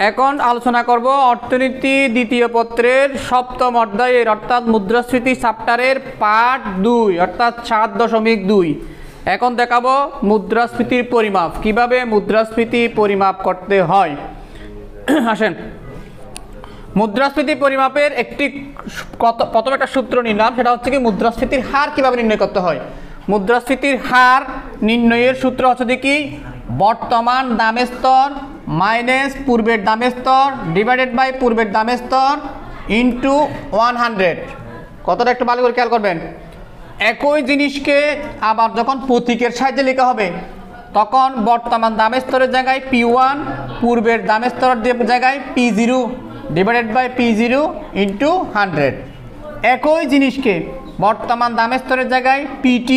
এখন আলোচনা করব অর্থনীতি দ্বিতীয় পত্রের সপ্তম অধ্যায়ের অর্থাৎ মুদ্রাস্ফীতি চ্যাপ্টারের পার্ট 2 অর্থাৎ 7.2। এখন দেখাবো মুদ্রাস্ফীতির পরিমাপ, কিভাবে মুদ্রাস্ফীতি পরিমাপ করতে হয়। আসেন, মুদ্রাস্ফীতি পরিমাপের প্রথম একটা সূত্র নিলাম, সেটা হচ্ছে কি মুদ্রাস্ফীতির হার কিভাবে নির্ণয় করতে হয়। মুদ্রাস্ফীতির হার নির্ণয়ের সূত্র হচ্ছে কি বর্তমান দামের স্তর মাইনাস পূর্বের দামের স্তর ডিভাইডেড বাই পূর্বের দামের স্তর ইন্টু 100। কতটা একটু ভালো করে খেয়াল করবেন। একই জিনিসকে আবার যখন প্রতীকের সাহায্যে লেখা হবে তখন বর্তমান দামের স্তরের জায়গায় P1, পূর্বের দামের স্তরের জায়গায় P0 divided by P0 into 100। একই জিনিসকে বর্তমান দামের স্তরের জায়গায় PT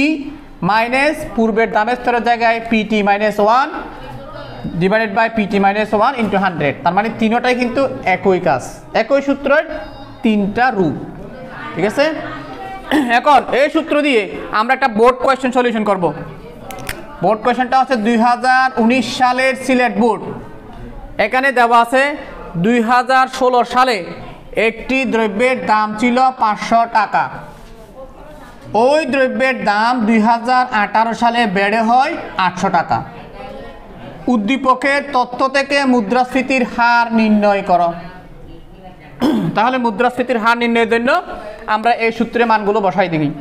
মাইনাস পূর্বের দামের স্তরের জায়গায় PT minus 1 divided by PT minus 1 into 100। তার মানে তিনটাই কিন্তু একই কাজ, একই সূত্রের তিনটা রূপ। ঠিক আছে, এখন এই সূত্র দিয়ে আমরা একটা বোর্ড কোয়েশ্চেন সলিউশন করব। বোর্ড কোয়েশ্চেনটা হচ্ছে 2019 সালের সিলেট বোর্ড। এখানে দেওয়া আছে 2016 সালে একটি দ্রব্যের দাম ছিল 500 টাকা। ওই দ্রব্যের দাম 2018 সালে বেড়ে হয় 800 টাকা। উদ্দীপকের তথ্য থেকে মুদ্রাস্ফীতির হার নির্ণয় করো। তাহলে মুদ্রাস্ফীতির হার নির্ণয়ের জন্য আমরা এই সূত্রে মানগুলো বসাই দিই।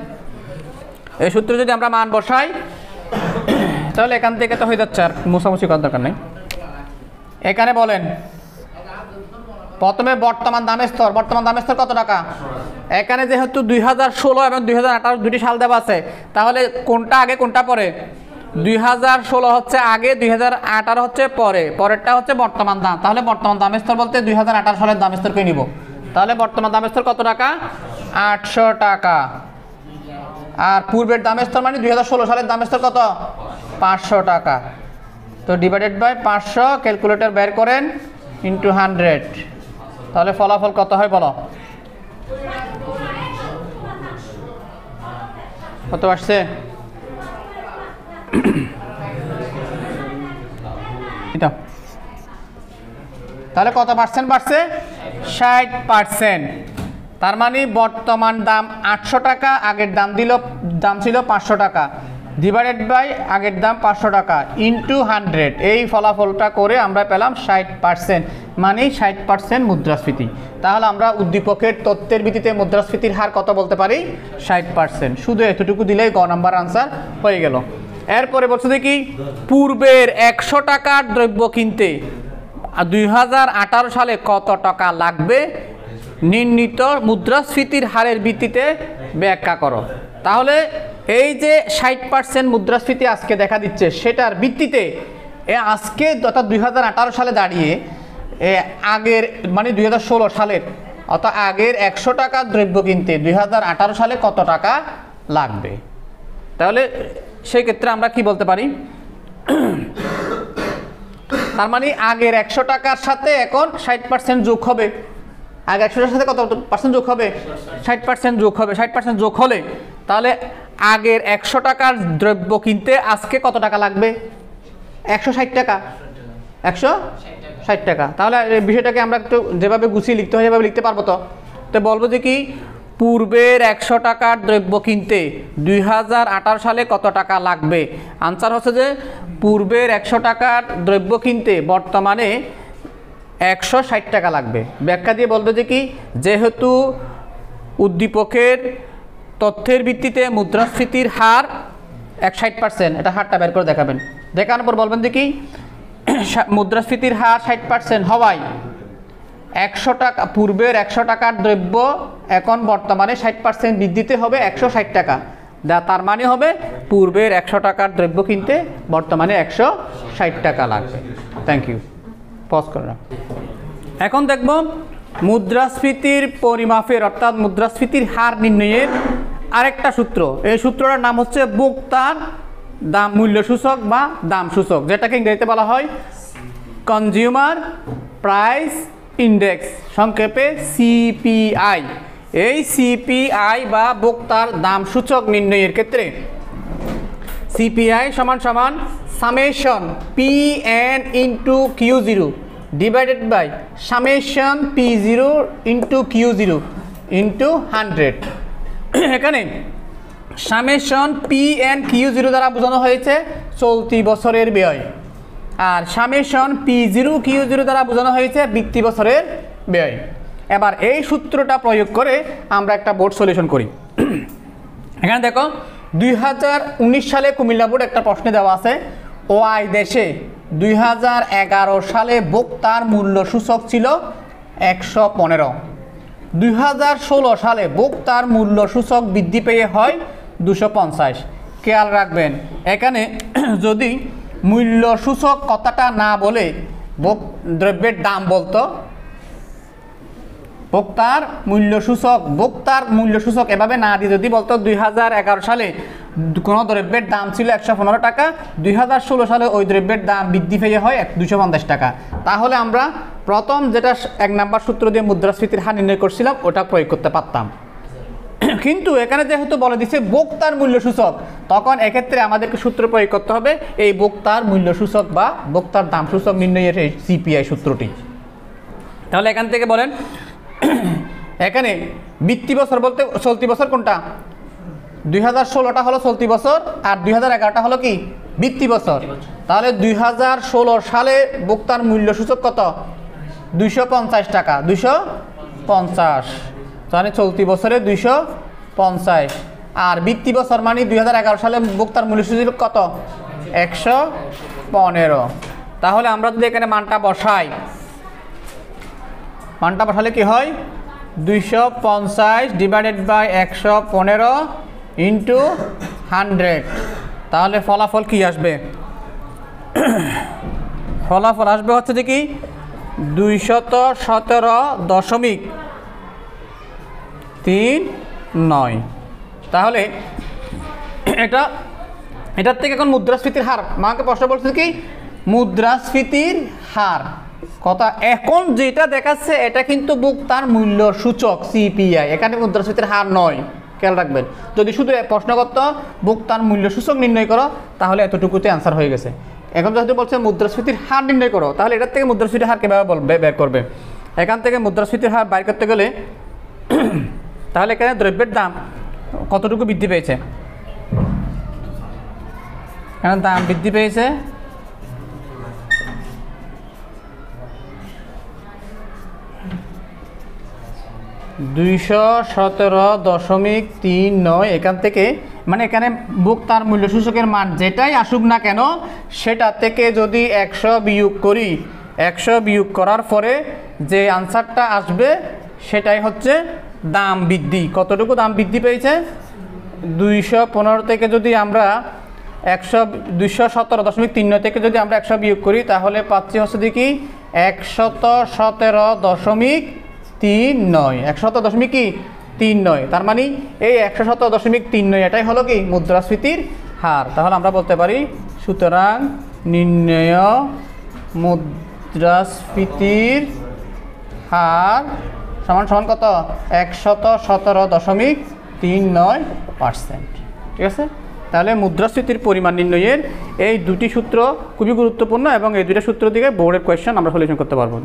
এই সূত্রে যদি আমরা মান বসাই তাহলে এখান থেকে তো হয়ে যাচ্ছে, আর মুছামুছি করার দরকার নেই। এখানে বলেন প্রথমে বর্তমান দামের স্তর, বর্তমান দামের স্তর কত টাকা। এখানে যেহেতু 2016 এবং 2018 দুটি সাল দেওয়া আছে, তাহলে কোনটা আগে কোনটা পরে। 2016 হচ্ছে আগে, 2018 হচ্ছে পরে, পরেরটা হচ্ছে বর্তমান দাম। তাহলে বর্তমান দামের স্তর বলতে 2018 সালের দামের স্তরকে নিব। তাহলে বর্তমান দামের স্তর কত টাকা, 800 টাকা। আর পূর্বের দামের স্তর মানে 2016 সালের দামের স্তর কত, 500 টাকা। তো ডিভাইডেড বাই 500, ক্যালকুলেটর বের করেন, ইন্টু 100। তাহলে ফলাফল কত হয় বলো, কত আসছে। তাহলে কত পার্সেন্ট বাড়ছে, 60%। তার মানে বর্তমান দাম 800 টাকা, আগের দাম ছিল 500 টাকা, ডিভাইডেড বাই আগের দাম 500 টাকা ইন্টু 100। এই ফলাফলটা করে আমরা পেলাম 60%, মানে 60% মুদ্রাস্ফীতি। তাহলে আমরা উদ্দীপকের তথ্যের ভিত্তিতে মুদ্রাস্ফীতির হার কত বলতে পারি, 60%। শুধু এতটুকু দিলেই গ নাম্বার আনসার হয়ে গেল। এরপরে বলছে কি পূর্বের 100 টাকার দ্রব্য কিনতে 2018 সালে কত টাকা লাগবে নির্ণীত মুদ্রাস্ফীতির হারের ভিত্তিতে ব্যাখ্যা করো। তাহলে এই যে 60% মুদ্রাস্ফীতি আজকে দেখা দিচ্ছে, সেটার ভিত্তিতে আজকে অর্থাৎ 2018 সালে দাঁড়িয়ে আগের মানে 2016 সালের অর্থাৎ আগের 100 টাকার দ্রব্য কিনতে 2018 সালে কত টাকা লাগবে। তাহলে সেই ক্ষেত্রে আমরা কি বলতে পারি, তার মানে আগের 100 টাকার সাথে এখন 60% যোগ হবে। আগে 100 টাকার সাথে কত পার্সেন্ট যোগ হবে, 60% যোগ হবে। 60% যোগ হলে তাহলে আগের 100 টাকার দ্রব্য কিনতে আজকে কত টাকা লাগবে, 160 টাকা, 160 টাকা। তাহলে এই বিষয়টাকে আমরা একটু যেভাবে গুছিয়ে লিখতে হয় সেভাবে লিখতে পারবো। তো বলবো যে কি পূর্বের 100 টাকার দ্রব্য কিনতে 2018 সালে কত টাকা লাগবে। আনসার হচ্ছে যে পূর্বের 100 টাকার দ্রব্য কিনতে বর্তমানে 160 টাকা লাগবে। ব্যাখ্যা দিয়ে বলবে যে কি যেহেতু উদ্দীপকের তথ্যের ভিত্তিতে মুদ্রাস্ফীতির হার 60%, এটা হারটা বের করে দেখাবেন। দেখানোর পর বলবেন যে কি মুদ্রাস্ফীতির হার 60% হওয়ায় 100 টাকা পূর্বের 100 টাকার দ্রব্য এখন বর্তমানে 60% বৃদ্ধিতে হবে 160 টাকা। তার মানে হবে পূর্বের 100 টাকার দ্রব্য কিনতে বর্তমানে 160 টাকা লাগবে। থ্যাংক ইউ, পজ করে রাখ। এখন দেখব মুদ্রাস্ফীতির পরিমাপের অর্থাৎ মুদ্রাস্ফীতির হার নির্ণয়ের আরেকটা সূত্র। এই সূত্রটার নাম হচ্ছে ভোক্তার দাম মূল্য সূচক বা দাম সূচক, যেটাকে ইংরেজিতে বলা হয় কনজিউমার প্রাইস ইন্ডেক্স, সংক্ষেপে CPI। এই CPI বা ভোক্তার দাম সূচক নির্ণয়ের ক্ষেত্রে CPI সমান সমান summation PN into Q0 divided by summation P0 into Q0 into 100। এখানে সামেশন পি এন্ড Q0 দ্বারা বোঝানো হয়েছে চলতি বছরের ব্যয়, আর সামেশন P0 Q0 দ্বারা বোঝানো হয়েছে বৃত্তি বছরের ব্যয়। এবার এই সূত্রটা প্রয়োগ করে আমরা একটা বোর্ড সলিউশন করি। এখানে দেখো 2019 সালে কুমিল্লা বোর্ড একটা প্রশ্নে দেওয়া আছে, ওয়াই দেশে 2011 সালে ভোক্তার মূল্য সূচক ছিল 115। 2016 সালে ভোক্তার মূল্য সূচক বৃদ্ধি পেয়ে হয় 250। খেয়াল রাখবেন এখানে যদি মূল্য সূচক কথাটা না বলে দ্রব্যের দাম বলতো, ভোক্তার মূল্য সূচক এভাবে না দিয়ে যদি বলতো 2011 সালে কোনো দ্রব্যের দাম ছিল 115 টাকা, 2016 সালে ওই দ্রব্যের দাম বৃদ্ধি পেয়ে হয় 250 টাকা, তাহলে আমরা প্রথম যেটা 1 নাম্বার সূত্র দিয়ে মুদ্রাস্ফীতির হার নির্ণয় করছিলাম ওটা প্রয়োগ করতে পারতাম। কিন্তু এখানে যেহেতু বলে দিচ্ছে ভোক্তার মূল্য সূচক, তখন এক্ষেত্রে আমাদেরকে সূত্র প্রয়োগ করতে হবে এই ভোক্তার মূল্য সূচক বা ভোক্তার দাম সূচক নির্ণয়ের এই সিপিআই সূত্রটি। তাহলে এখান থেকে বলেন এখানে বৃত্তি বছর বলতে চলতি বছর কোনটা? 2016টা হলো চলতি বছর আর 2011টা হলো কি বৃত্তি বছর। তাহলে 2016 সালে ভোক্তার মূল্য সূচক কত? 250 টাকা, 250। তাহলে চলতি বছরে 250 আর বৃত্তি বছর মানে 2011 সালে ভোক্তার মূল্য সূচক কত? 115। তাহলে আমরা যদি এখানে মানটা বসালে কি হয়? 250 ডিভাইডেড বাই 115 ইন্টু 100। তাহলে ফলাফল কি আসবে? ফলাফল আসবে হচ্ছে যে কি 217.39। তাহলে এটার থেকে এখন মুদ্রাস্ফীতির হার, আমাকে প্রশ্ন বলছে কি মুদ্রাস্ফীতির হার কথা। এখন যেটা দেখাচ্ছে এটা কিন্তু ভোক্তার মূল্য সূচক সিপিআই, এখানে মুদ্রাস্ফীতির হার নয়, খেয়াল রাখবেন। যদি শুধু প্রশ্ন করতো ভোক্তার মূল্য সূচক নির্ণয় করো তাহলে এতটুকুতে অ্যান্সার হয়ে গেছে। এখন যদি বলছে মুদ্রাস্ফীতির হার নির্ণয় করো তাহলে এটার থেকে মুদ্রাস্ফীতির হার কীভাবে বের করবে? এখান থেকে মুদ্রাস্ফীতির হার বাইর করতে গেলে তাহলে এখানে দ্রব্যের দাম কতটুকু বৃদ্ধি পেয়েছে? এখানে দাম বৃদ্ধি পেয়েছে 217.39। এখান থেকে মানে এখানে ভোক্তার মূল্য সূচকের মান যেটাই আসুক না কেন সেটা থেকে যদি 100 বিয়োগ করি, 100 বিয়োগ করার পরে যে আনসারটা আসবে সেটাই হচ্ছে দাম বৃদ্ধি। কতটুকু দাম বৃদ্ধি পেয়েছে? 215 থেকে যদি আমরা 217.39 থেকে যদি আমরা 100 বিয়োগ করি তাহলে পাচ্ছি হচ্ছে দেখি 117.39। 117.39, তার মানে এই 117.39 এটাই হলো কি মুদ্রাস্ফীতির হার। তাহলে আমরা বলতে পারি সুতরাং নির্ণয় মুদ্রাস্ফীতির হার সমান সমান কত? 117.39%। ঠিক আছে, তাহলে মুদ্রাস্ফীতির পরিমাণ নির্ণয়ের এই দুটি সূত্র খুবই গুরুত্বপূর্ণ এবং এই দুটো সূত্র দিকে বোর্ডের কোয়েশ্চেন আমরা সলিউশন করতে পারবো।